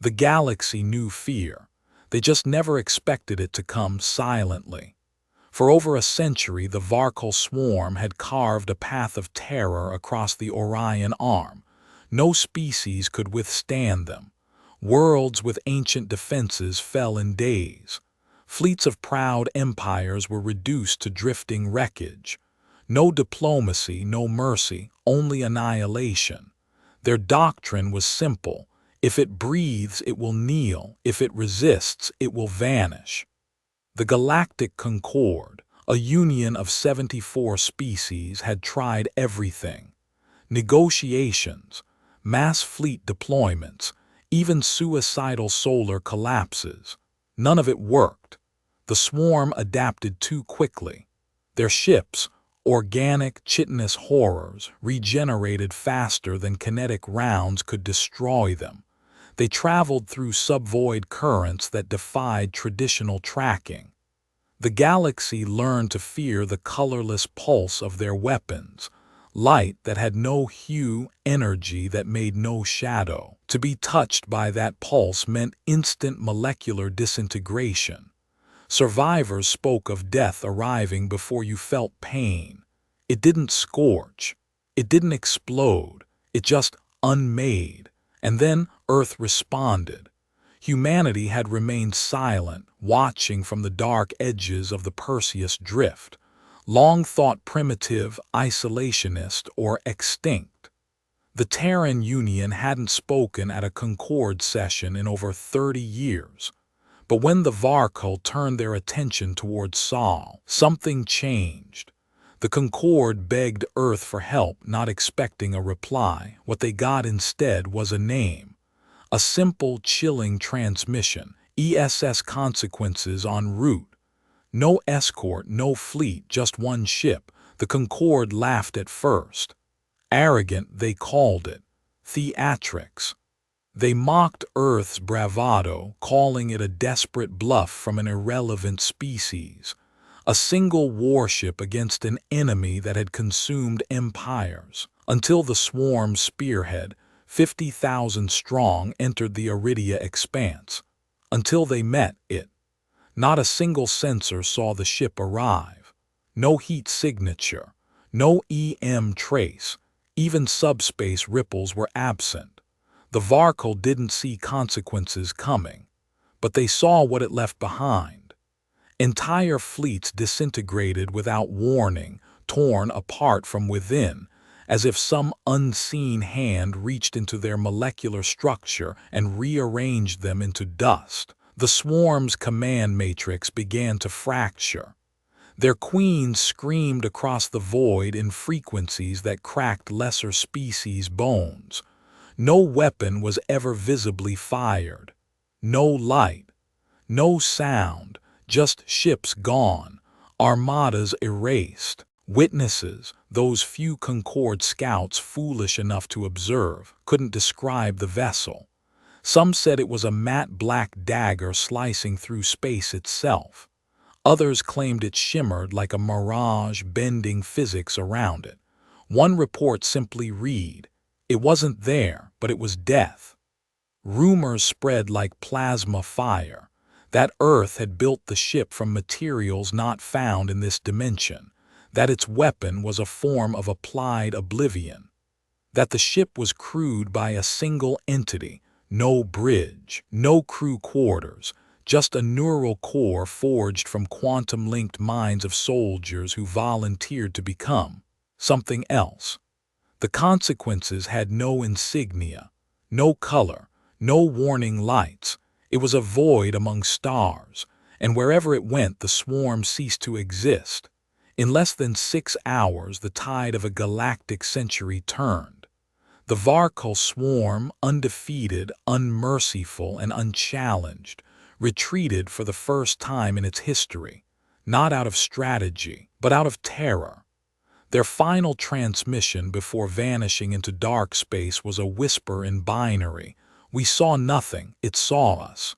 The galaxy knew fear. They just never expected it to come silently. For over a century, the Varkal swarm had carved a path of terror across the Orion Arm. No species could withstand them. Worlds with ancient defenses fell in days. Fleets of proud empires were reduced to drifting wreckage. No diplomacy, no mercy, only annihilation. Their doctrine was simple. If it breathes, it will kneel. If it resists, it will vanish. The Galactic Concord, a union of 74 species, had tried everything. Negotiations, mass fleet deployments, even suicidal solar collapses. None of it worked. The swarm adapted too quickly. Their ships, organic chitinous horrors, regenerated faster than kinetic rounds could destroy them. They traveled through subvoid currents that defied traditional tracking. The galaxy learned to fear the colorless pulse of their weapons, light that had no hue, energy that made no shadow. To be touched by that pulse meant instant molecular disintegration. Survivors spoke of death arriving before you felt pain. It didn't scorch. It didn't explode. It just unmade. And then Earth responded. Humanity had remained silent, watching from the dark edges of the Perseus Drift, long thought primitive, isolationist, or extinct. The Terran Union hadn't spoken at a Concord session in over 30 years. But when the Varkal turned their attention towards Sol, something changed. The Concord begged Earth for help, not expecting a reply. What they got instead was a name. A simple, chilling transmission, ESS consequences en route. No escort, no fleet, just one ship. The Concord laughed at first. Arrogant, they called it. Theatrics. They mocked Earth's bravado, calling it a desperate bluff from an irrelevant species. A single warship against an enemy that had consumed empires. Until the swarm's spearhead, 50,000 strong, entered the Iridia expanse. Until they met it. Not a single sensor saw the ship arrive. No heat signature. No EM trace. Even subspace ripples were absent. The Varkal didn't see consequences coming, but they saw what it left behind. Entire fleets disintegrated without warning, torn apart from within, as if some unseen hand reached into their molecular structure and rearranged them into dust. The swarm's command matrix began to fracture. Their queens screamed across the void in frequencies that cracked lesser species' bones. No weapon was ever visibly fired. No light. No sound. Just ships gone. Armadas erased. Witnesses, those few Concord scouts foolish enough to observe, couldn't describe the vessel. Some said it was a matte black dagger slicing through space itself. Others claimed it shimmered like a mirage, bending physics around it. One report simply read, "It wasn't there, but it was death." Rumors spread like plasma fire, that Earth had built the ship from materials not found in this dimension, that its weapon was a form of applied oblivion, that the ship was crewed by a single entity, no bridge, no crew quarters, just a neural core forged from quantum-linked minds of soldiers who volunteered to become something else. The consequences had no insignia, no color, no warning lights. It was a void among stars, and wherever it went the swarm ceased to exist. In less than 6 hours the tide of a galactic century turned. The Varkal swarm, undefeated, unmerciful, and unchallenged, retreated for the first time in its history, not out of strategy, but out of terror. Their final transmission before vanishing into dark space was a whisper in binary. We saw nothing, it saw us.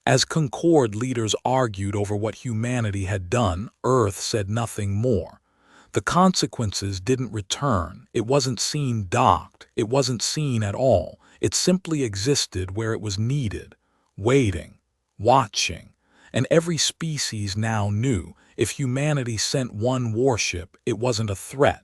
As Concord leaders argued over what humanity had done, Earth said nothing more. The consequences didn't return. It wasn't seen docked. It wasn't seen at all. It simply existed where it was needed, waiting, watching, and every species now knew if humanity sent one warship, it wasn't a threat,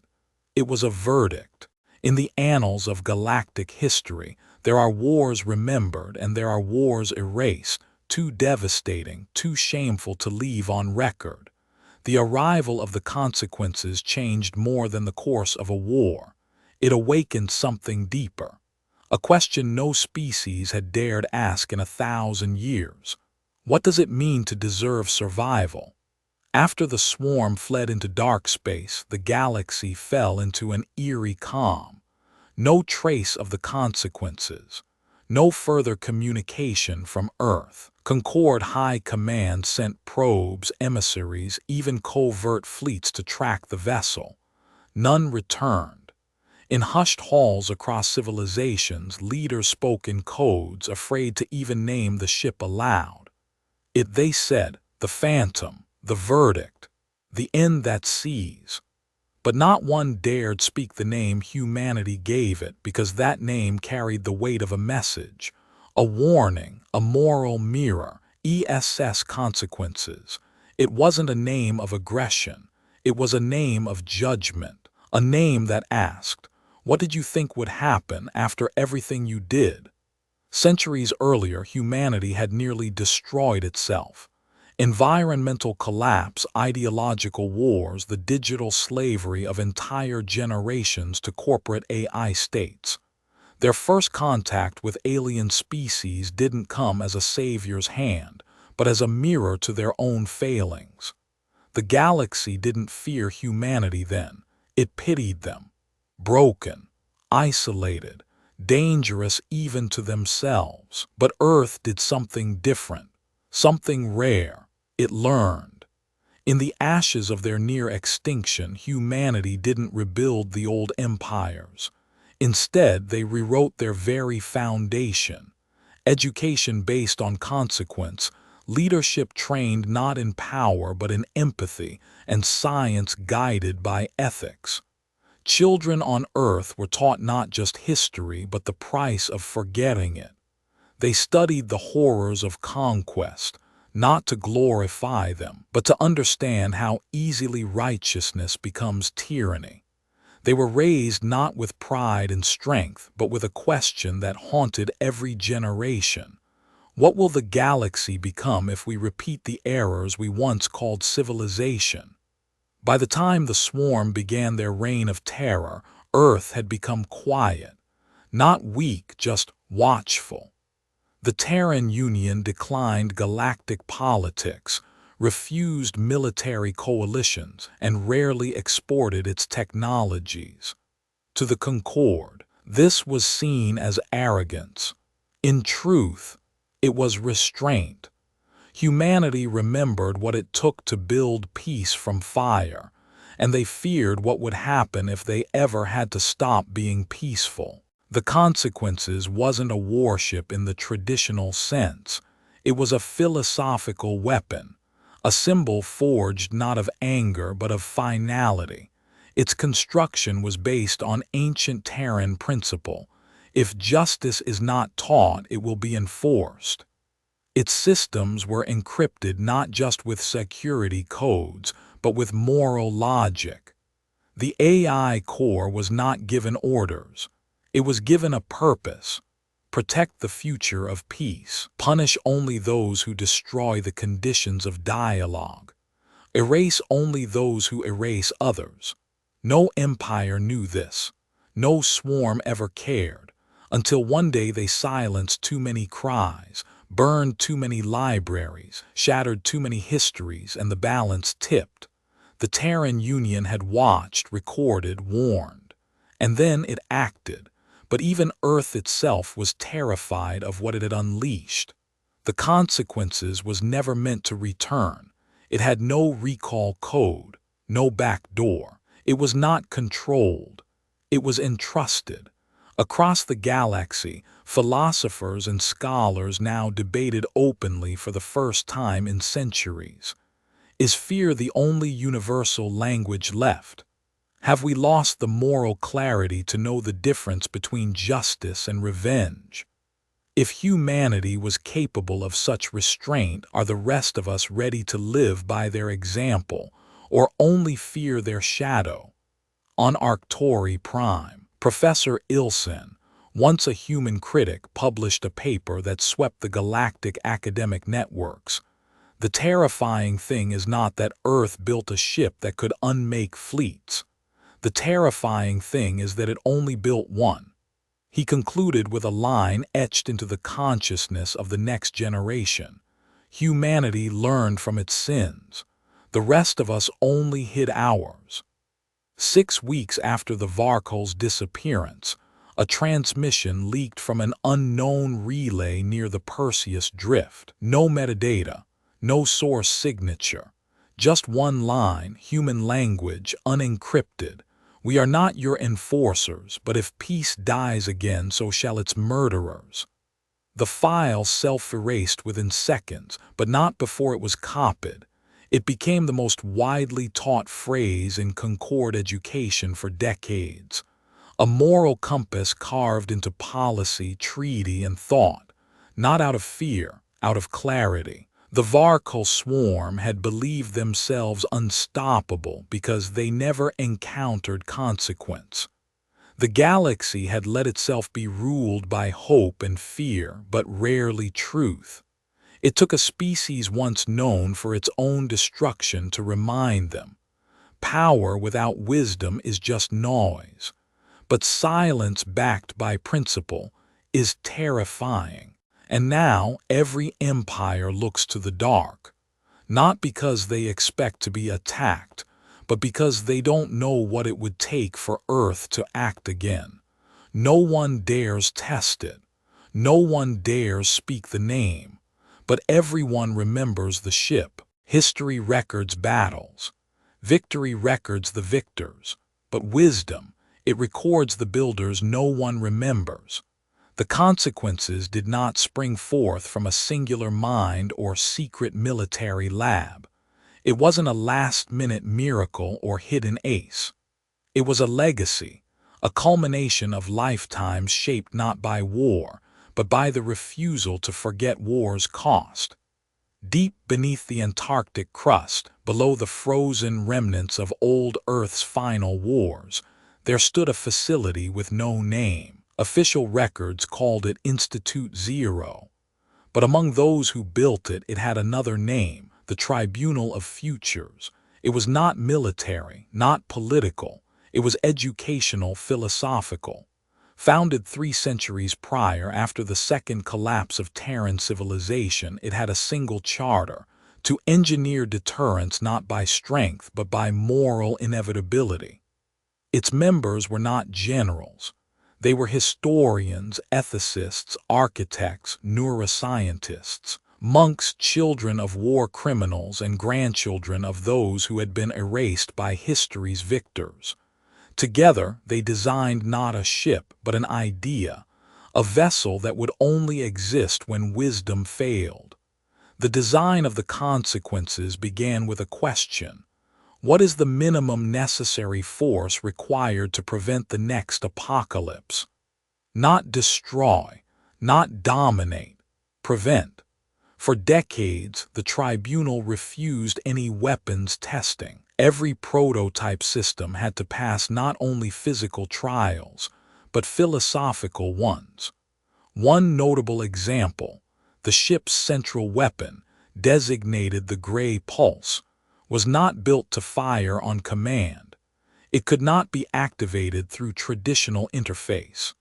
it was a verdict. In the annals of galactic history, there are wars remembered and there are wars erased, too devastating, too shameful to leave on record. The arrival of the consequences changed more than the course of a war. It awakened something deeper, a question no species had dared ask in 1,000 years. What does it mean to deserve survival? After the swarm fled into dark space, the galaxy fell into an eerie calm. No trace of the consequences. No further communication from Earth. Concord High Command sent probes, emissaries, even covert fleets to track the vessel. None returned. In hushed halls across civilizations, leaders spoke in codes, afraid to even name the ship aloud. They said, the phantom, the verdict, the end that sees. But not one dared speak the name humanity gave it, because that name carried the weight of a message, a warning, a moral mirror, ESS consequences. It wasn't a name of aggression. It was a name of judgment, a name that asked, what did you think would happen after everything you did? Centuries earlier, humanity had nearly destroyed itself. Environmental collapse, ideological wars, the digital slavery of entire generations to corporate AI states. Their first contact with alien species didn't come as a savior's hand, but as a mirror to their own failings. The galaxy didn't fear humanity then. It pitied them. Broken, isolated, dangerous even to themselves. But Earth did something different, something rare. It learned. In the ashes of their near extinction, humanity didn't rebuild the old empires. Instead, they rewrote their very foundation. Education based on consequence, leadership trained not in power but in empathy, and science guided by ethics. Children on Earth were taught not just history but the price of forgetting it. They studied the horrors of conquest, not to glorify them, but to understand how easily righteousness becomes tyranny. They were raised not with pride and strength, but with a question that haunted every generation. What will the galaxy become if we repeat the errors we once called civilization? By the time the swarm began their reign of terror, Earth had become quiet, not weak, just watchful. The Terran Union declined galactic politics, refused military coalitions, and rarely exported its technologies. To the Concord, this was seen as arrogance. In truth, it was restraint. Humanity remembered what it took to build peace from fire, and they feared what would happen if they ever had to stop being peaceful. The consequences wasn't a warship in the traditional sense. It was a philosophical weapon, a symbol forged not of anger but of finality. Its construction was based on ancient Terran principle. If justice is not taught, it will be enforced. Its systems were encrypted not just with security codes, but with moral logic. The AI core was not given orders. It was given a purpose: protect the future of peace, punish only those who destroy the conditions of dialogue, erase only those who erase others. No empire knew this. No swarm ever cared, until one day they silenced too many cries, burned too many libraries, shattered too many histories, and the balance tipped. The Terran Union had watched, recorded, warned, and then it acted. But even Earth itself was terrified of what it had unleashed. The consequences was never meant to return. It had no recall code, no back door. It was not controlled. It was entrusted. Across the galaxy, philosophers and scholars now debated openly for the first time in centuries. Is fear the only universal language left? Have we lost the moral clarity to know the difference between justice and revenge? If humanity was capable of such restraint, are the rest of us ready to live by their example, or only fear their shadow? On Arcturi Prime, Professor Ilsen, once a human critic, published a paper that swept the galactic academic networks. The terrifying thing is not that Earth built a ship that could unmake fleets. The terrifying thing is that it only built one. He concluded with a line etched into the consciousness of the next generation. Humanity learned from its sins. The rest of us only hid ours. 6 weeks after the Varkol's disappearance, a transmission leaked from an unknown relay near the Perseus Drift. No metadata, no source signature, just one line, human language, unencrypted. We are not your enforcers, but if peace dies again, so shall its murderers. The file self-erased within seconds, but not before it was copied. It became the most widely taught phrase in Concord education for decades. A moral compass carved into policy, treaty, and thought, not out of fear, out of clarity. The Varkol swarm had believed themselves unstoppable because they never encountered consequence. The galaxy had let itself be ruled by hope and fear, but rarely truth. It took a species once known for its own destruction to remind them. Power without wisdom is just noise. But silence backed by principle is terrifying. And now every empire looks to the dark, not because they expect to be attacked, but because they don't know what it would take for Earth to act again. No one dares test it. No one dares speak the name. But everyone remembers the ship. History records battles. Victory records the victors. But wisdom, it records the builders no one remembers. The consequences did not spring forth from a singular mind or secret military lab. It wasn't a last-minute miracle or hidden ace. It was a legacy, a culmination of lifetimes shaped not by war, but by the refusal to forget war's cost. Deep beneath the Antarctic crust, below the frozen remnants of old Earth's final wars, there stood a facility with no name. Official records called it Institute Zero. But among those who built it, it had another name, the Tribunal of Futures. It was not military, not political. It was educational, philosophical. Founded 3 centuries prior, after the second collapse of Terran civilization, it had a single charter: to engineer deterrence not by strength but by moral inevitability. Its members were not generals. They were historians, ethicists, architects, neuroscientists, monks, children of war criminals, and grandchildren of those who had been erased by history's victors. Together, they designed not a ship, but an idea, a vessel that would only exist when wisdom failed. The design of the consequences began with a question: what is the minimum necessary force required to prevent the next apocalypse? Not destroy, not dominate, prevent. For decades, the tribunal refused any weapons testing. Every prototype system had to pass not only physical trials, but philosophical ones. One notable example, the ship's central weapon, designated the Gray Pulse, was not built to fire on command. It could not be activated through traditional interface.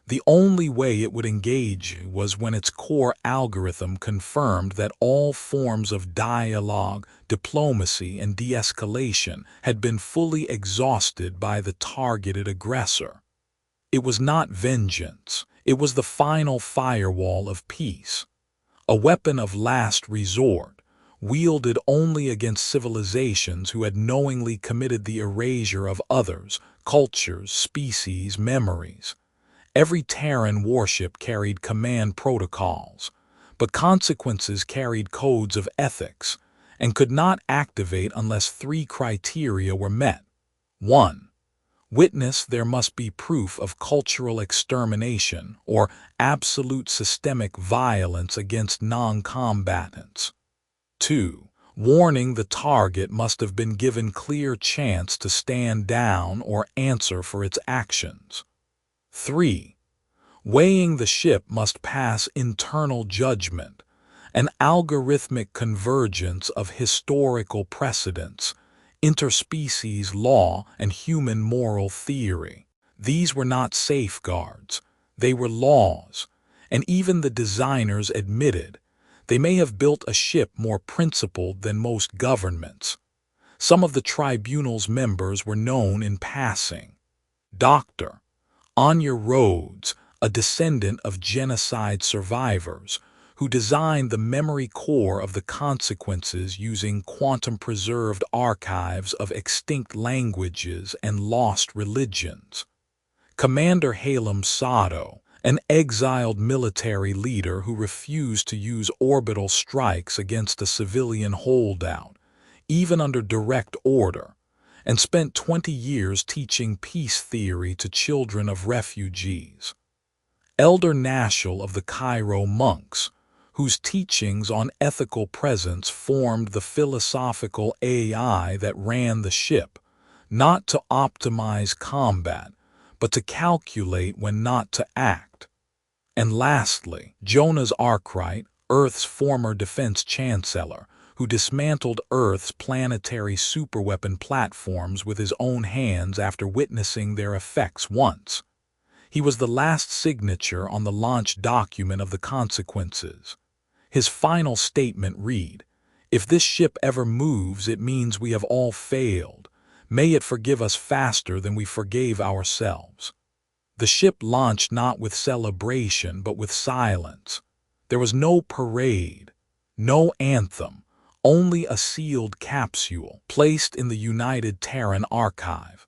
The only way it would engage was when its core algorithm confirmed that all forms of dialogue, diplomacy, and de-escalation had been fully exhausted by the targeted aggressor. It was not vengeance. It was the final firewall of peace. A weapon of last resort, wielded only against civilizations who had knowingly committed the erasure of others, cultures, species, memories. Every Terran warship carried command protocols, but consequences carried codes of ethics and could not activate unless 3 criteria were met. 1. Witness, there must be proof of cultural extermination or absolute systemic violence against non-combatants. 2. Warning, the target must have been given clear chance to stand down or answer for its actions. 3. Weighing, the ship must pass internal judgment, an algorithmic convergence of historical precedents, interspecies law, and human moral theory. These were not safeguards, they were laws, and even the designers admitted they may have built a ship more principled than most governments. Some of the tribunal's members were known in passing. Dr. Anya Rhodes, a descendant of genocide survivors, who designed the memory core of the consequences using quantum-preserved archives of extinct languages and lost religions. Commander Halem Sato, an exiled military leader who refused to use orbital strikes against a civilian holdout, even under direct order, and spent 20 years teaching peace theory to children of refugees. Elder Nashel of the Cairo monks, whose teachings on ethical presence formed the philosophical AI that ran the ship, not to optimize combat, but to calculate when not to act. And lastly, Jonas Arkwright, Earth's former defense chancellor, who dismantled Earth's planetary superweapon platforms with his own hands after witnessing their effects once. He was the last signature on the launch document of the consequences. His final statement read, "If this ship ever moves, it means we have all failed. May it forgive us faster than we forgave ourselves." The ship launched not with celebration but with silence. There was no parade, no anthem, only a sealed capsule placed in the United Terran Archive.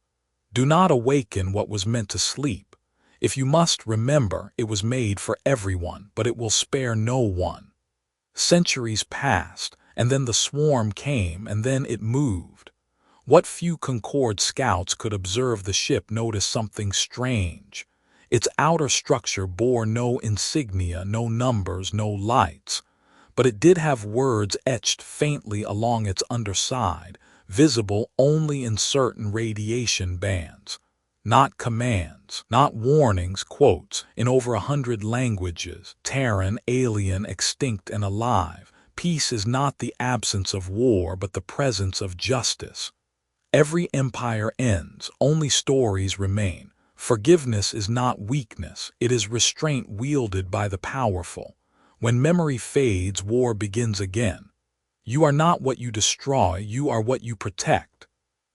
Do not awaken what was meant to sleep. If you must, remember, it was made for everyone, but it will spare no one. Centuries passed, and then the swarm came, and then it moved. What few Concord scouts could observe the ship noticed something strange. Its outer structure bore no insignia, no numbers, no lights. But it did have words etched faintly along its underside, visible only in certain radiation bands. Not commands, not warnings, quotes, in over 100 languages, Terran, alien, extinct, and alive. Peace is not the absence of war, but the presence of justice. Every empire ends, only stories remain. Forgiveness is not weakness, it is restraint wielded by the powerful. When memory fades, war begins again. You are not what you destroy, you are what you protect.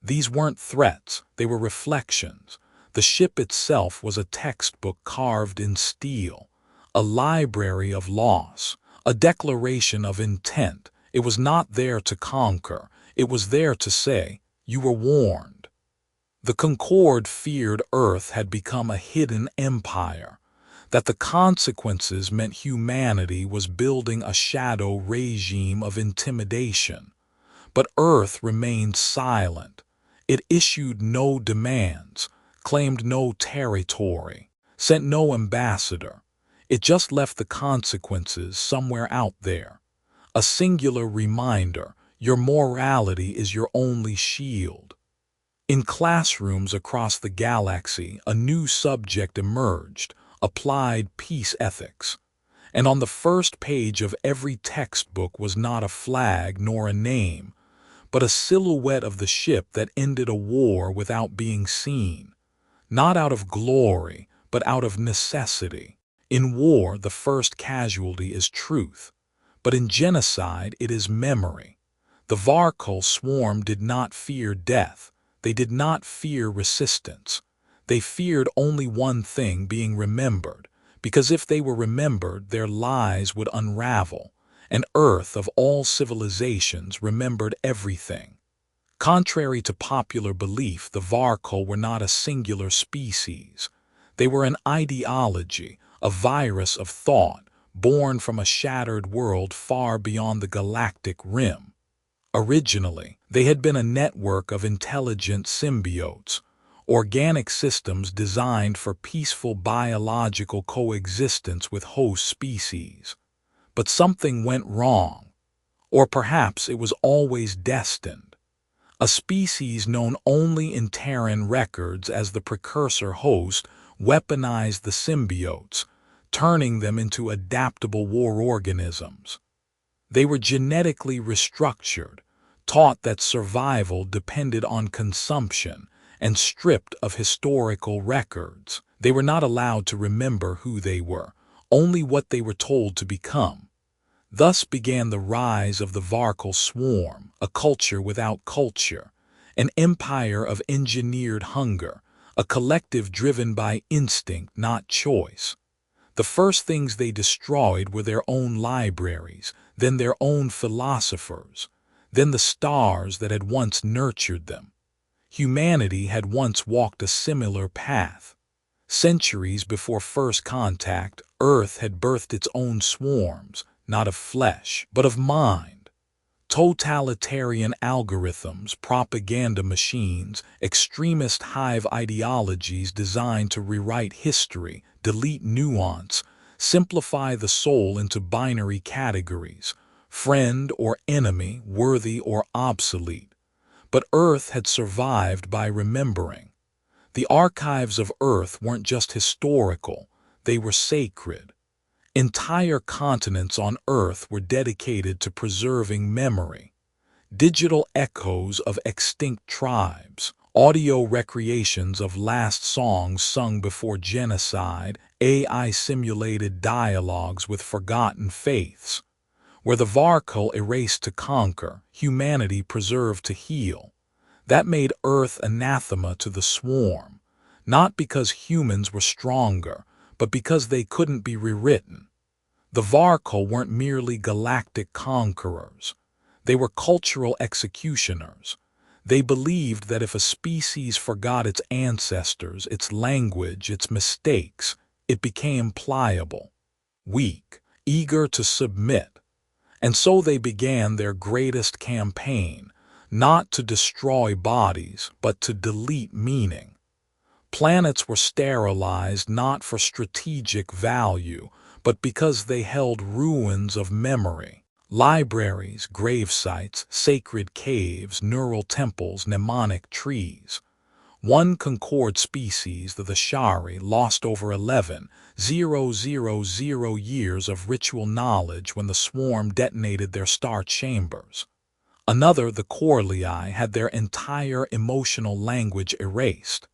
These weren't threats, they were reflections. The ship itself was a textbook carved in steel, a library of loss, a declaration of intent. It was not there to conquer, it was there to say, "You were warned." The Concorde feared Earth had become a hidden empire, that the consequences meant humanity was building a shadow regime of intimidation. But Earth remained silent. It issued no demands, claimed no territory, sent no ambassador. It just left the consequences somewhere out there. A singular reminder, your morality is your only shield. In classrooms across the galaxy, a new subject emerged, applied peace ethics. And on the first page of every textbook was not a flag nor a name, but a silhouette of the ship that ended a war without being seen. Not out of glory, but out of necessity. In war, the first casualty is truth, but in genocide, it is memory. The Varkul swarm did not fear death. They did not fear resistance. They feared only one thing, being remembered, because if they were remembered, their lies would unravel, and Earth of all civilizations remembered everything. Contrary to popular belief, the Varkul were not a singular species. They were an ideology, a virus of thought, born from a shattered world far beyond the galactic rim. Originally, they had been a network of intelligent symbiotes, organic systems designed for peaceful biological coexistence with host species. But something went wrong, or perhaps it was always destined. A species known only in Terran records as the precursor host weaponized the symbiotes, turning them into adaptable war organisms. They were genetically restructured, taught that survival depended on consumption, and stripped of historical records. They were not allowed to remember who they were, only what they were told to become. Thus began the rise of the Varkal swarm, a culture without culture, an empire of engineered hunger, a collective driven by instinct, not choice. The first things they destroyed were their own libraries, then their own philosophers, then the stars that had once nurtured them. Humanity had once walked a similar path. Centuries before first contact, Earth had birthed its own swarms, not of flesh, but of mind. Totalitarian algorithms, propaganda machines, extremist hive ideologies designed to rewrite history, delete nuance, simplify the soul into binary categories, friend or enemy, worthy or obsolete. But Earth had survived by remembering. The archives of Earth weren't just historical, they were sacred. Entire continents on Earth were dedicated to preserving memory. Digital echoes of extinct tribes, audio recreations of last songs sung before genocide, AI-simulated dialogues with forgotten faiths. Where the Varkal erased to conquer, humanity preserved to heal. That made Earth anathema to the swarm, not because humans were stronger, but because they couldn't be rewritten. The Varkal weren't merely galactic conquerors. They were cultural executioners. They believed that if a species forgot its ancestors, its language, its mistakes, it became pliable, weak, eager to submit. And so they began their greatest campaign, not to destroy bodies, but to delete meaning. Planets were sterilized not for strategic value, but because they held ruins of memory. Libraries, grave sites, sacred caves, neural temples, mnemonic trees. One Concord species, the Shari, lost over 11,000 years of ritual knowledge when the swarm detonated their star chambers. Another, the Corlei, had their entire emotional language erased.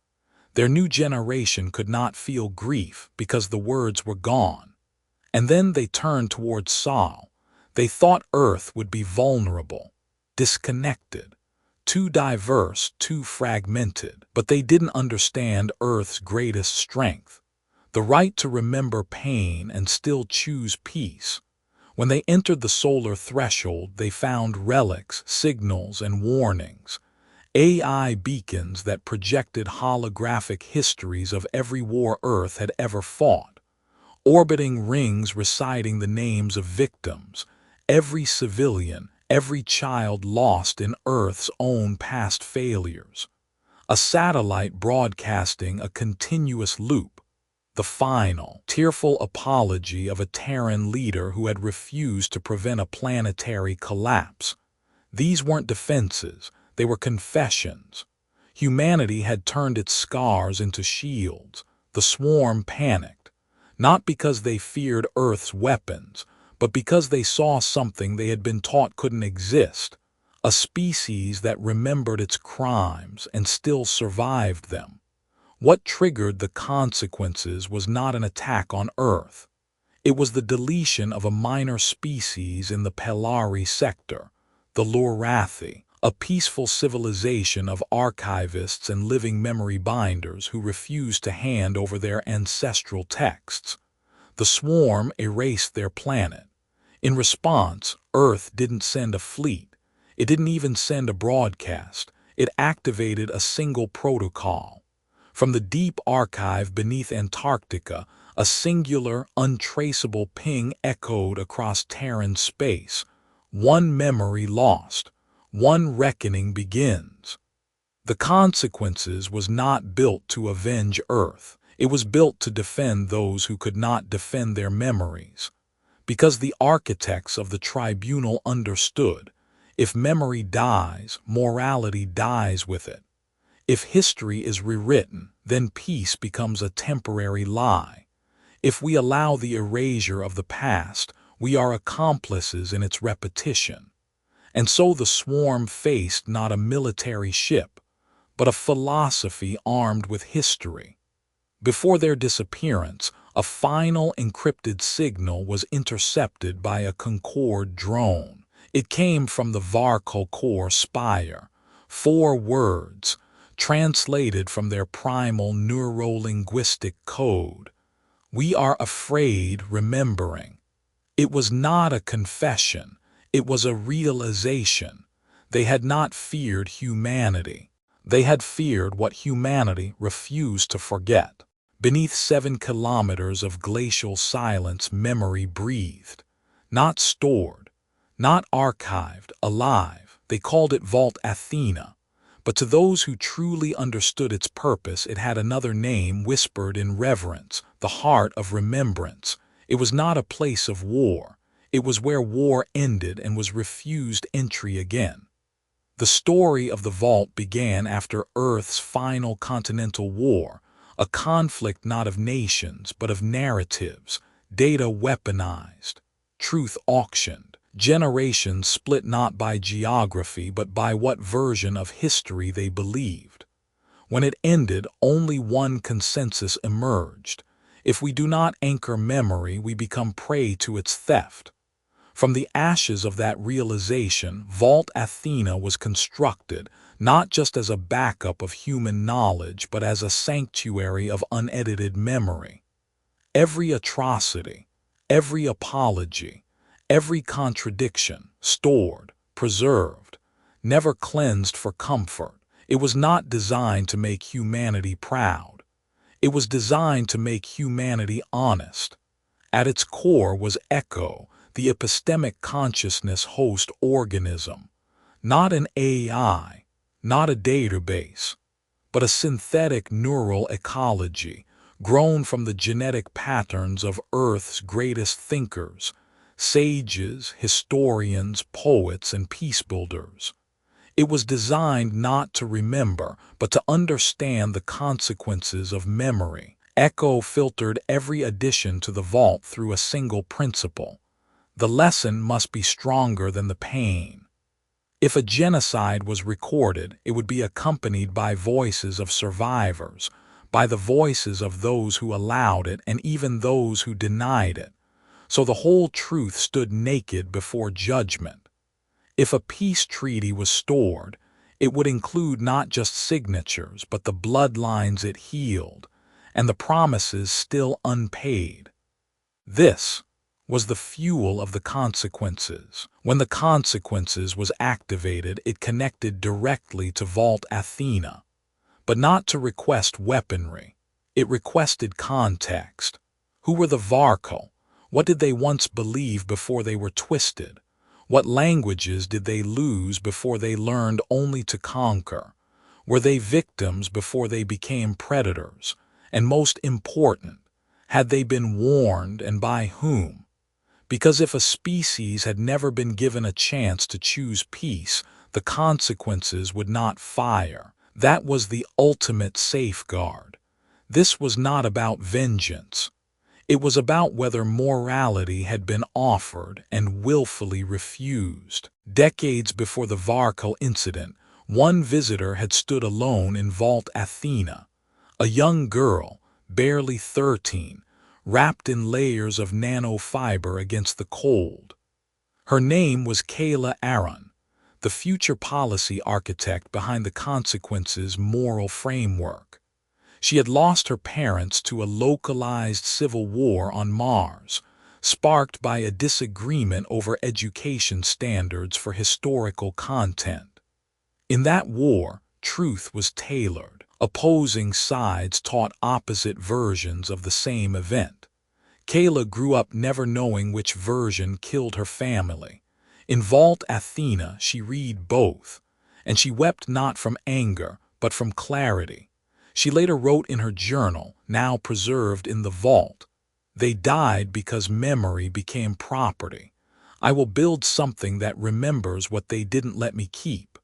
Their new generation could not feel grief because the words were gone. And then they turned towards Sol. They thought Earth would be vulnerable, disconnected, too diverse, too fragmented. But they didn't understand Earth's greatest strength, the right to remember pain and still choose peace. When they entered the solar threshold, they found relics, signals, and warnings. AI beacons that projected holographic histories of every war Earth had ever fought. Orbiting rings reciting the names of victims, every civilian, every child lost in Earth's own past failures. A satellite broadcasting a continuous loop, the final, tearful apology of a Terran leader who had refused to prevent a planetary collapse. These weren't defenses, they were confessions. Humanity had turned its scars into shields. The swarm panicked, not because they feared Earth's weapons, but because they saw something they had been taught couldn't exist, a species that remembered its crimes and still survived them. What triggered the consequences was not an attack on Earth. It was the deletion of a minor species in the Pelari sector, the Lurathi, a peaceful civilization of archivists and living memory binders who refused to hand over their ancestral texts. The swarm erased their planet. In response, Earth didn't send a fleet. It didn't even send a broadcast. It activated a single protocol. From the deep archive beneath Antarctica, a singular, untraceable ping echoed across Terran space. One memory lost. One reckoning begins. The Consequences was not built to avenge Earth. It was built to defend those who could not defend their memories. Because the architects of the tribunal understood, if memory dies, morality dies with it. If history is rewritten, then peace becomes a temporary lie. If we allow the erasure of the past, we are accomplices in its repetition. And so the swarm faced not a military ship, but a philosophy armed with history. Before their disappearance, a final encrypted signal was intercepted by a Concorde drone. It came from the Varkol core spire. 4 words, translated from their primal neuro-linguistic code. We are afraid, remembering. It was not a confession. It was a realization. They had not feared humanity. They had feared what humanity refused to forget. Beneath 7 kilometers of glacial silence, memory breathed. Not stored, not archived, alive. They called it Vault Athena. But to those who truly understood its purpose, it had another name whispered in reverence, the heart of remembrance. It was not a place of war. It was where war ended and was refused entry again. The story of the vault began after Earth's final continental war, a conflict not of nations but of narratives, data weaponized, truth auctioned, generations split not by geography but by what version of history they believed. When it ended, only one consensus emerged. If we do not anchor memory, we become prey to its theft. From the ashes of that realization, Vault Athena was constructed, not just as a backup of human knowledge, but as a sanctuary of unedited memory. Every atrocity, every apology, every contradiction, stored, preserved, never cleansed for comfort. It was not designed to make humanity proud. It was designed to make humanity honest. At its core was Echo, the epistemic consciousness host organism. Not an AI, not a database, but a synthetic neural ecology, grown from the genetic patterns of Earth's greatest thinkers, sages, historians, poets, and peacebuilders. It was designed not to remember, but to understand the consequences of memory. Echo filtered every addition to the vault through a single principle. The lesson must be stronger than the pain. If a genocide was recorded, it would be accompanied by voices of survivors, by the voices of those who allowed it and even those who denied it. So the whole truth stood naked before judgment. If a peace treaty was stored, it would include not just signatures, but the bloodlines it healed, and the promises still unpaid. This was the fuel of the consequences. When the consequences was activated, it connected directly to Vault Athena, but not to request weaponry. It requested context. Who were the Varkol? What did they once believe before they were twisted? What languages did they lose before they learned only to conquer? Were they victims before they became predators? And most important, had they been warned, and by whom? Because if a species had never been given a chance to choose peace, the consequences would not fire. That was the ultimate safeguard. This was not about vengeance. It was about whether morality had been offered and willfully refused. Decades before the Varkol incident, one visitor had stood alone in Vault Athena, a young girl, barely 13, wrapped in layers of nanofiber against the cold. Her name was Kayla Aaron, the future policy architect behind the consequences moral framework. She had lost her parents to a localized civil war on Mars, sparked by a disagreement over education standards for historical content. In that war, truth was tailored. Opposing sides taught opposite versions of the same event. Kayla grew up never knowing which version killed her family. In Vault Athena, she read both, and she wept not from anger, but from clarity. She later wrote in her journal, now preserved in the vault, "They died because memory became property. I will build something that remembers what they didn't let me keep."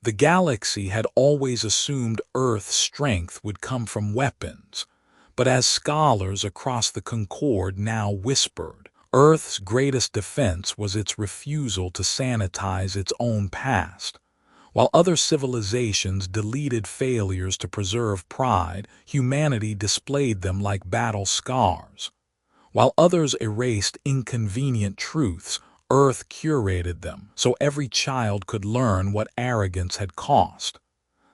The galaxy had always assumed Earth's strength would come from weapons, but as scholars across the Concord now whispered, Earth's greatest defense was its refusal to sanitize its own past. While other civilizations deleted failures to preserve pride, humanity displayed them like battle scars. While others erased inconvenient truths, Earth curated them so every child could learn what arrogance had cost.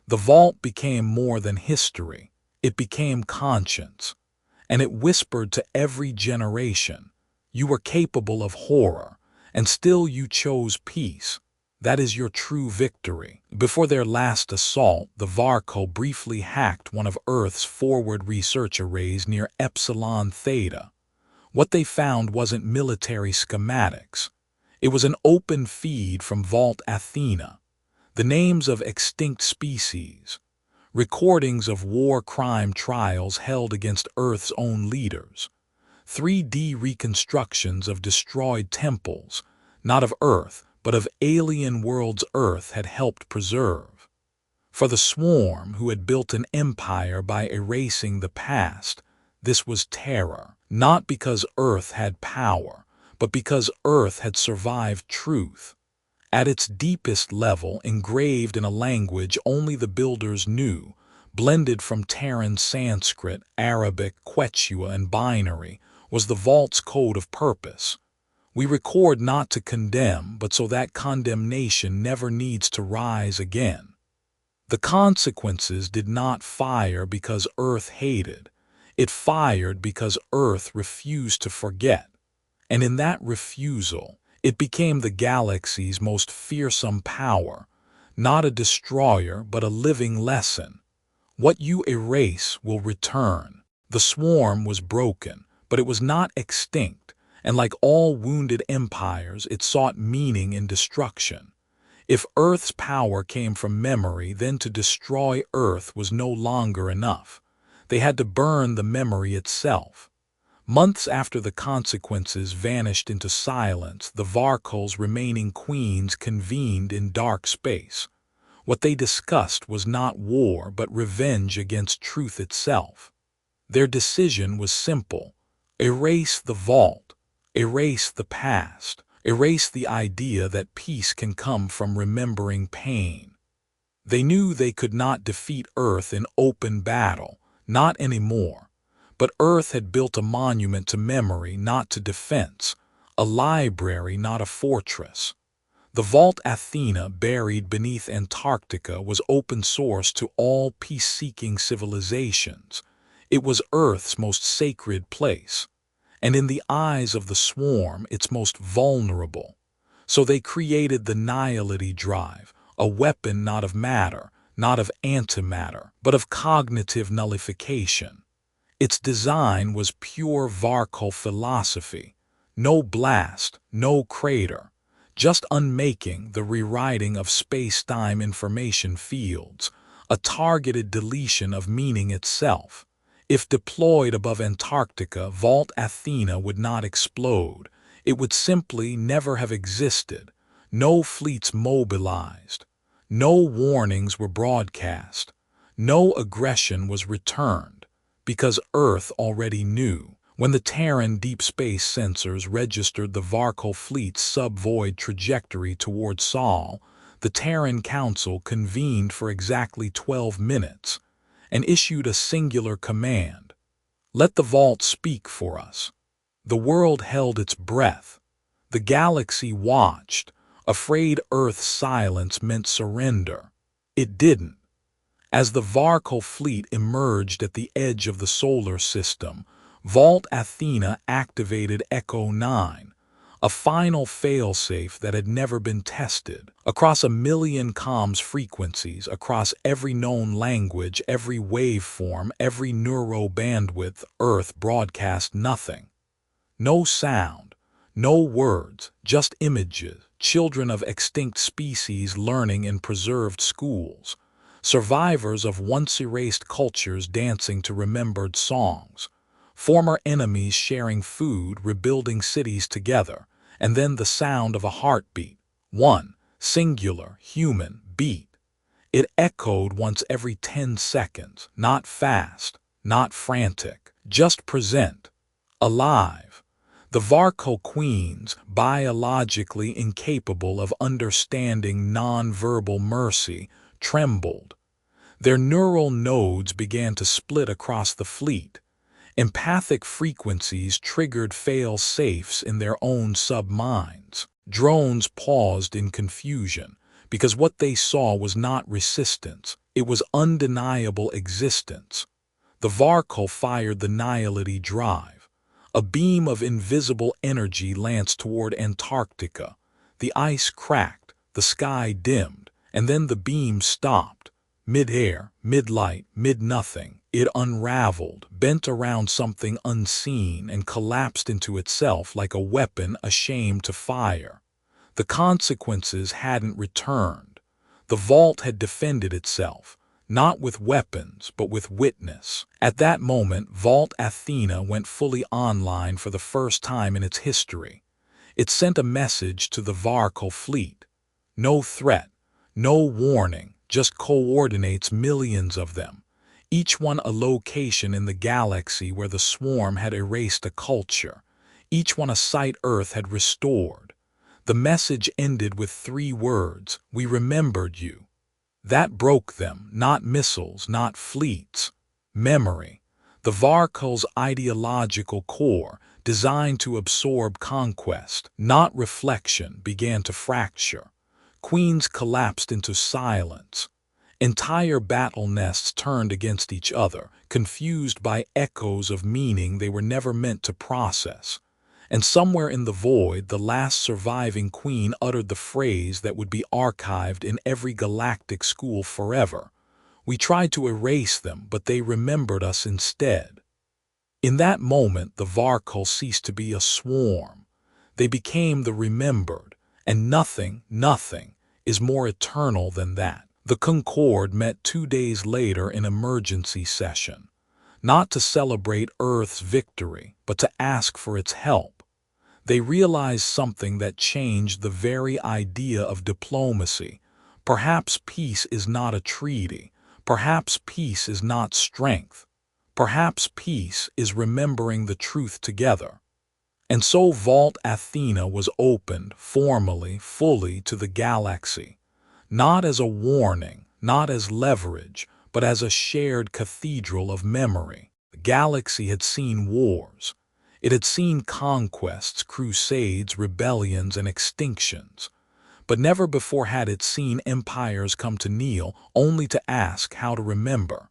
The vault became more than history. It became conscience. And it whispered to every generation, "You were capable of horror, and still you chose peace. That is your true victory." Before their last assault, the Varco briefly hacked one of Earth's forward research arrays near Epsilon Theta. What they found wasn't military schematics. It was an open feed from Vault Athena, the names of extinct species, recordings of war crime trials held against Earth's own leaders, 3D reconstructions of destroyed temples, not of Earth, but of alien worlds Earth had helped preserve. For the swarm, who had built an empire by erasing the past, this was terror, not because Earth had power, but because Earth had survived truth. At its deepest level, engraved in a language only the builders knew, blended from Terran Sanskrit, Arabic, Quechua, and binary, was the vault's code of purpose. We record not to condemn, but so that condemnation never needs to rise again. The consequences did not fire because Earth hated. It fired because Earth refused to forget. And in that refusal, it became the galaxy's most fearsome power, not a destroyer but a living lesson. What you erase will return. The swarm was broken, but it was not extinct, and like all wounded empires, it sought meaning in destruction. If Earth's power came from memory, then to destroy Earth was no longer enough. They had to burn the memory itself. Months after the consequences vanished into silence, the Varkol's remaining queens convened in dark space. What they discussed was not war, but revenge against truth itself. Their decision was simple: erase the vault, erase the past, erase the idea that peace can come from remembering pain. They knew they could not defeat Earth in open battle, not anymore. But Earth had built a monument to memory, not to defense, a library, not a fortress. The Vault Athena, buried beneath Antarctica, was open source to all peace-seeking civilizations. It was Earth's most sacred place, and in the eyes of the swarm, its most vulnerable. So they created the Nihility Drive, a weapon not of matter, not of antimatter, but of cognitive nullification. Its design was pure Varkol philosophy. No blast, no crater, just unmaking, the rewriting of space-time information fields, a targeted deletion of meaning itself. If deployed above Antarctica, Vault Athena would not explode. It would simply never have existed. No fleets mobilized. No warnings were broadcast. No aggression was returned. Because Earth already knew. When the Terran deep space sensors registered the Varkol fleet's sub-void trajectory toward Sol, the Terran Council convened for exactly 12 minutes and issued a singular command: "Let the vault speak for us." The world held its breath. The galaxy watched, afraid Earth's silence meant surrender. It didn't. As the Varkol fleet emerged at the edge of the solar system, Vault Athena activated Echo 9, a final failsafe that had never been tested. Across 1,000,000 comms frequencies, across every known language, every waveform, every neuro-bandwidth, Earth broadcast nothing. No sound, no words, just images, children of extinct species learning in preserved schools. survivors of once-erased cultures dancing to remembered songs, former enemies sharing food, rebuilding cities together, and then the sound of a heartbeat, one singular human beat. It echoed once every 10 seconds, not fast, not frantic, just present, alive. The Varco queens, biologically incapable of understanding non-verbal mercy, trembled. Their neural nodes began to split across the fleet. Empathic frequencies triggered fail-safes in their own sub-minds. Drones paused in confusion, because what they saw was not resistance, it was undeniable existence. The Varco fired the Nihility drive. A beam of invisible energy lanced toward Antarctica. The ice cracked, the sky dimmed, and then the beam stopped. Mid-air, mid-light, mid-nothing, it unraveled, bent around something unseen, and collapsed into itself like a weapon ashamed to fire. The consequences hadn't returned. The vault had defended itself, not with weapons, but with witness. At that moment, Vault Athena went fully online for the first time in its history. It sent a message to the Varco fleet. No threat, no warning, just coordinates, millions of them, each one a location in the galaxy where the swarm had erased a culture, each one a site Earth had restored. The message ended with 3 words: "We remembered you." That broke them, not missiles, not fleets. Memory, the Varco's ideological core, designed to absorb conquest, not reflection, began to fracture. Queens collapsed into silence. Entire battle nests turned against each other, confused by echoes of meaning they were never meant to process. And somewhere in the void, the last surviving queen uttered the phrase that would be archived in every galactic school forever. "We tried to erase them, but they remembered us instead." In that moment, the Varco ceased to be a swarm. They became the remembered, and nothing is more eternal than that. The Concorde met 2 days later in emergency session, not to celebrate Earth's victory, but to ask for its help. They realized something that changed the very idea of diplomacy. Perhaps peace is not a treaty. Perhaps peace is not strength. Perhaps peace is remembering the truth together. And so Vault Athena was opened, formally, fully, to the galaxy. Not as a warning, not as leverage, but as a shared cathedral of memory. The galaxy had seen wars. It had seen conquests, crusades, rebellions, and extinctions. But never before had it seen empires come to kneel only to ask how to remember.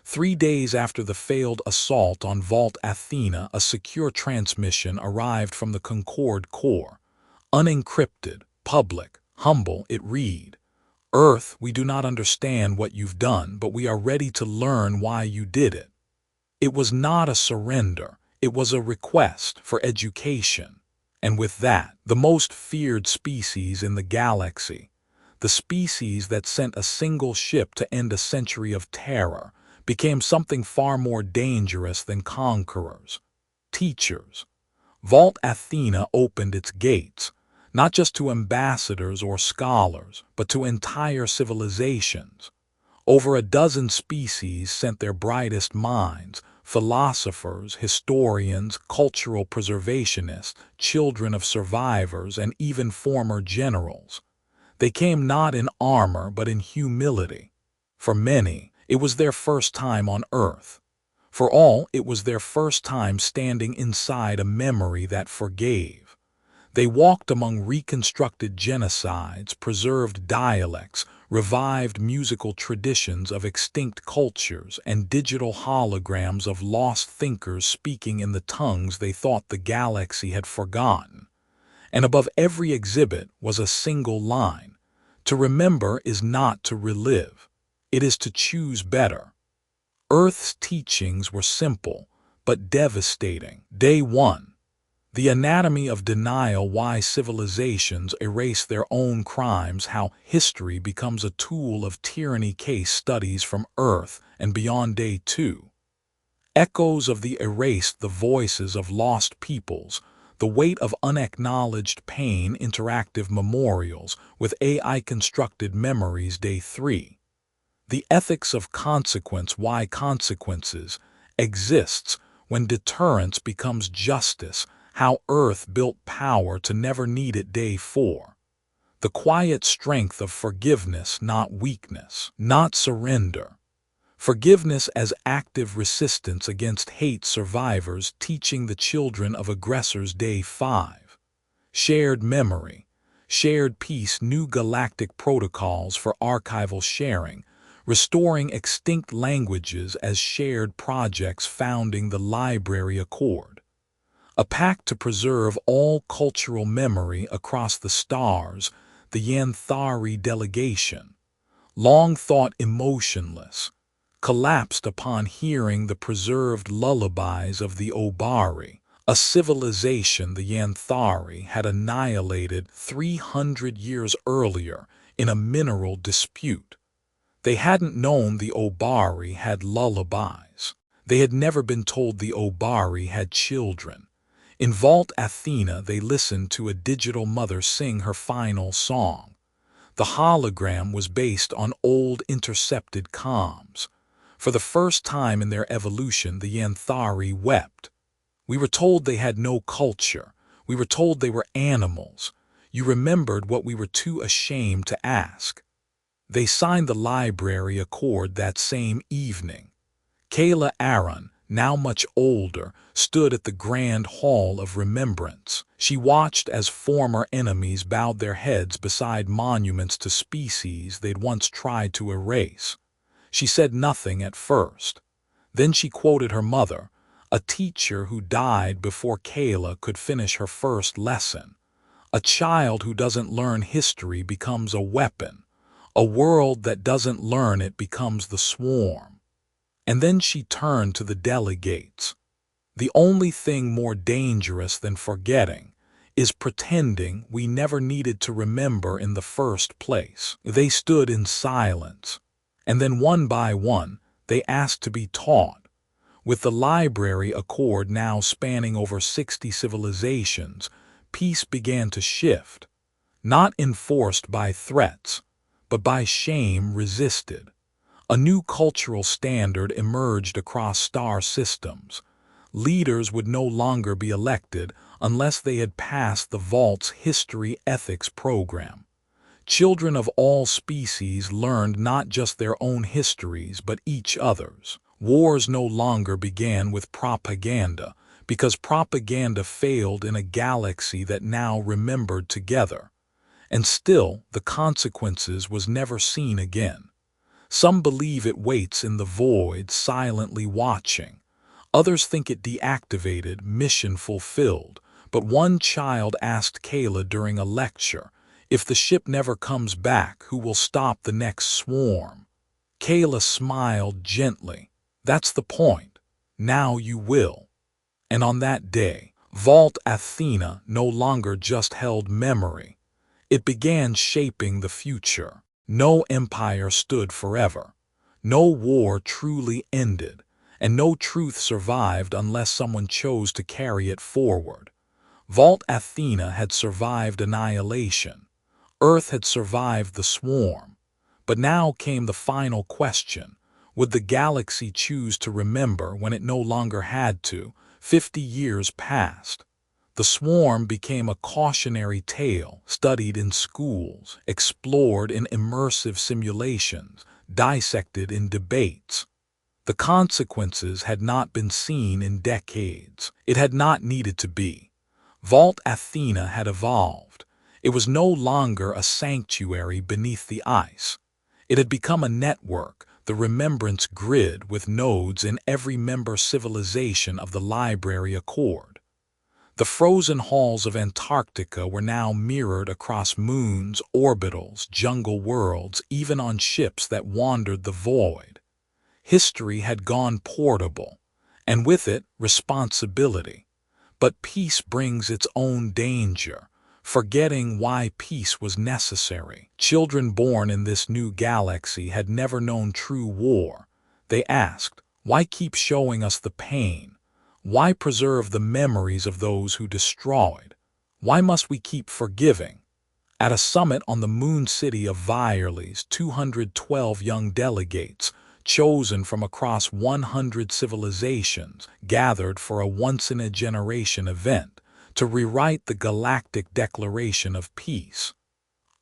3 days after the failed assault on Vault Athena, a secure transmission arrived from the Concorde core. Unencrypted, public, humble, it read, "Earth, we do not understand what you've done, but we are ready to learn why you did it." It was not a surrender. It was a request for education. And with that, the most feared species in the galaxy, the species that sent a single ship to end a century of terror, became something far more dangerous than conquerors. Teachers. Vault Athena opened its gates, not just to ambassadors or scholars, but to entire civilizations. Over a dozen species sent their brightest minds, philosophers, historians, cultural preservationists, children of survivors, and even former generals. They came not in armor, but in humility. For many, it was their first time on Earth. For all, it was their first time standing inside a memory that forgave. They walked among reconstructed genocides, preserved dialects, revived musical traditions of extinct cultures, and digital holograms of lost thinkers speaking in the tongues they thought the galaxy had forgotten. And above every exhibit was a single line: "To remember is not to relive. It is to choose better." Earth's teachings were simple, but devastating. Day 1. The anatomy of denial, why civilizations erase their own crimes, how history becomes a tool of tyranny, case studies from Earth and beyond. Day 2. Echoes of the erased, the voices of lost peoples, the weight of unacknowledged pain, interactive memorials with AI-constructed memories. Day 3. The ethics of consequence, why consequences exists when deterrence becomes justice, how Earth built power to never need it. Day 4. The quiet strength of forgiveness, not weakness, not surrender. Forgiveness as active resistance against hate, survivors teaching the children of aggressors. Day 5. Shared memory, shared peace, new galactic protocols for archival sharing, restoring extinct languages as shared projects, founding the Library Accord. A pact to preserve all cultural memory across the stars, the Yanthari delegation, long thought emotionless, collapsed upon hearing the preserved lullabies of the Obari, a civilization the Yanthari had annihilated 300 years earlier in a mineral dispute. They hadn't known the Obari had lullabies. They had never been told the Obari had children. In Vault Athena, they listened to a digital mother sing her final song. The hologram was based on old intercepted comms. For the first time in their evolution, the Yanthari wept. We were told they had no culture. We were told they were animals. You remembered what we were too ashamed to ask. They signed the Library Accord that same evening. Kayla Aaron, now much older, stood at the Grand Hall of Remembrance. She watched as former enemies bowed their heads beside monuments to species they'd once tried to erase. She said nothing at first. Then she quoted her mother, a teacher who died before Kayla could finish her first lesson. A child who doesn't learn history becomes a weapon. A world that doesn't learn it becomes the swarm. And then she turned to the delegates. The only thing more dangerous than forgetting is pretending we never needed to remember in the first place. They stood in silence, and then one by one they asked to be taught. With the Library Accord now spanning over 60 civilizations, peace began to shift, not enforced by threats, but by shame resisted. A new cultural standard emerged across star systems. Leaders would no longer be elected unless they had passed the Vault's history ethics program. Children of all species learned not just their own histories but each other's. Wars no longer began with propaganda, because propaganda failed in a galaxy that now remembered together. And still, the consequences was never seen again. Some believe it waits in the void, silently watching. Others think it deactivated, mission fulfilled. But one child asked Kayla during a lecture, if the ship never comes back, who will stop the next swarm? Kayla smiled gently. That's the point. Now you will. And on that day, Vault Athena no longer just held memory. It began shaping the future. No empire stood forever. No war truly ended, and no truth survived unless someone chose to carry it forward. Vault Athena had survived annihilation. Earth had survived the swarm. But now came the final question. Would the galaxy choose to remember when it no longer had to? 50 years passed. The swarm became a cautionary tale, studied in schools, explored in immersive simulations, dissected in debates. The consequences had not been seen in decades. It had not needed to be. Vault Athena had evolved. It was no longer a sanctuary beneath the ice. It had become a network, the remembrance grid with nodes in every member civilization of the Library Accord. The frozen halls of Antarctica were now mirrored across moons, orbitals, jungle worlds, even on ships that wandered the void. History had gone portable, and with it, responsibility. But peace brings its own danger, forgetting why peace was necessary. Children born in this new galaxy had never known true war. They asked, why keep showing us the pain? Why preserve the memories of those who destroyed? Why must we keep forgiving? At a summit on the moon city of Virles, 212 young delegates, chosen from across 100 civilizations, gathered for a once-in-a-generation event to rewrite the Galactic Declaration of Peace.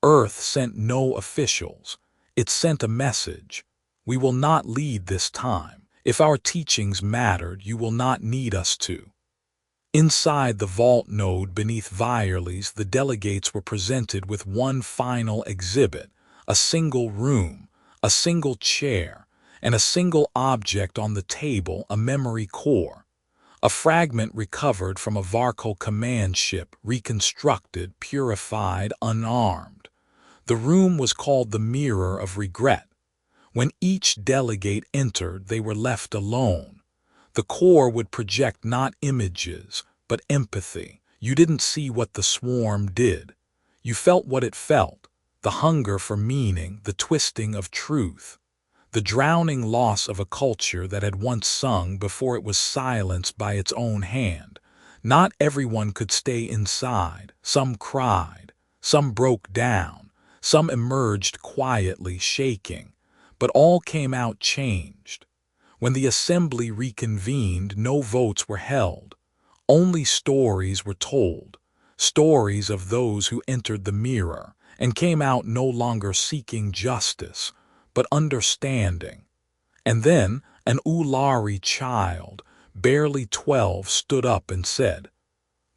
Earth sent no officials. It sent a message. We will not lead this time. If our teachings mattered, you will not need us to. Inside the vault node beneath Virles, the delegates were presented with one final exhibit, a single room, a single chair, and a single object on the table, a memory core. A fragment recovered from a Varkal command ship, reconstructed, purified, unarmed. The room was called the Mirror of Regret. When each delegate entered, they were left alone. The core would project not images, but empathy. You didn't see what the swarm did. You felt what it felt, the hunger for meaning, the twisting of truth, the drowning loss of a culture that had once sung before it was silenced by its own hand. Not everyone could stay inside. Some cried, some broke down, some emerged quietly, shaking, but all came out changed. When the assembly reconvened, no votes were held. Only stories were told, stories of those who entered the mirror and came out no longer seeking justice, but understanding. And then an Ulari child, barely 12, stood up and said,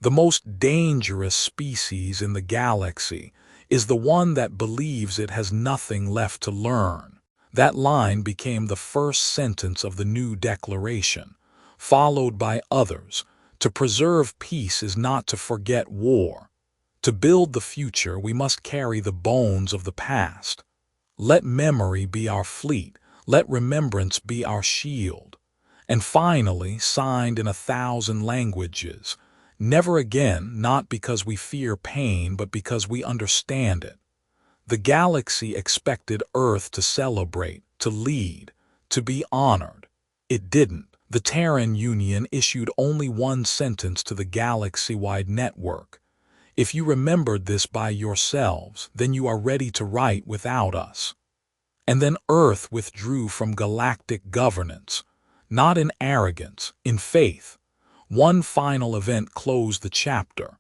"The most dangerous species in the galaxy is the one that believes it has nothing left to learn." That line became the first sentence of the new declaration, followed by others. To preserve peace is not to forget war. To build the future, we must carry the bones of the past. Let memory be our fleet. Let remembrance be our shield. And finally, signed in 1,000 languages, never again, not because we fear pain, but because we understand it. The galaxy expected Earth to celebrate, to lead, to be honored. It didn't. The Terran Union issued only one sentence to the galaxy-wide network. If you remembered this by yourselves, then you are ready to write without us. And then Earth withdrew from galactic governance, not in arrogance, in faith. One final event closed the chapter.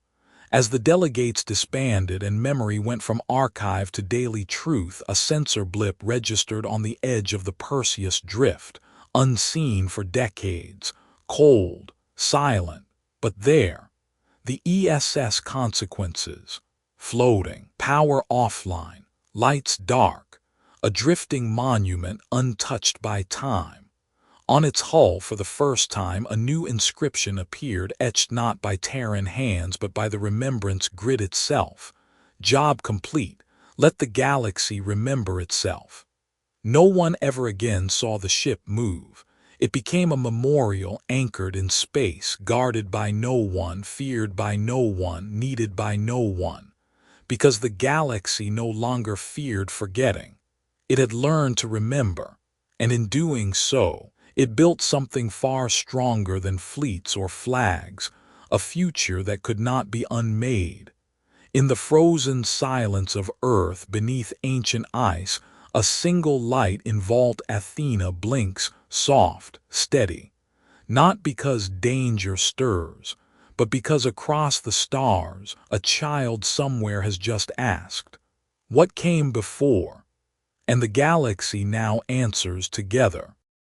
As the delegates disbanded and memory went from archive to daily truth, a sensor blip registered on the edge of the Perseus drift, unseen for decades, cold, silent, but there. The ESS consequences, floating, power offline, lights dark, a drifting monument untouched by time. On its hull, for the first time, a new inscription appeared, etched not by Terran hands but by the remembrance grid itself. Job complete. Let the galaxy remember itself. No one ever again saw the ship move. It became a memorial anchored in space, guarded by no one, feared by no one, needed by no one. Because the galaxy no longer feared forgetting. It had learned to remember, and in doing so, it built something far stronger than fleets or flags, a future that could not be unmade. In the frozen silence of Earth beneath ancient ice, a single light in Vault Athena blinks, soft, steady. Not because danger stirs, but because across the stars, a child somewhere has just asked, "What came before?" And the galaxy now answers together.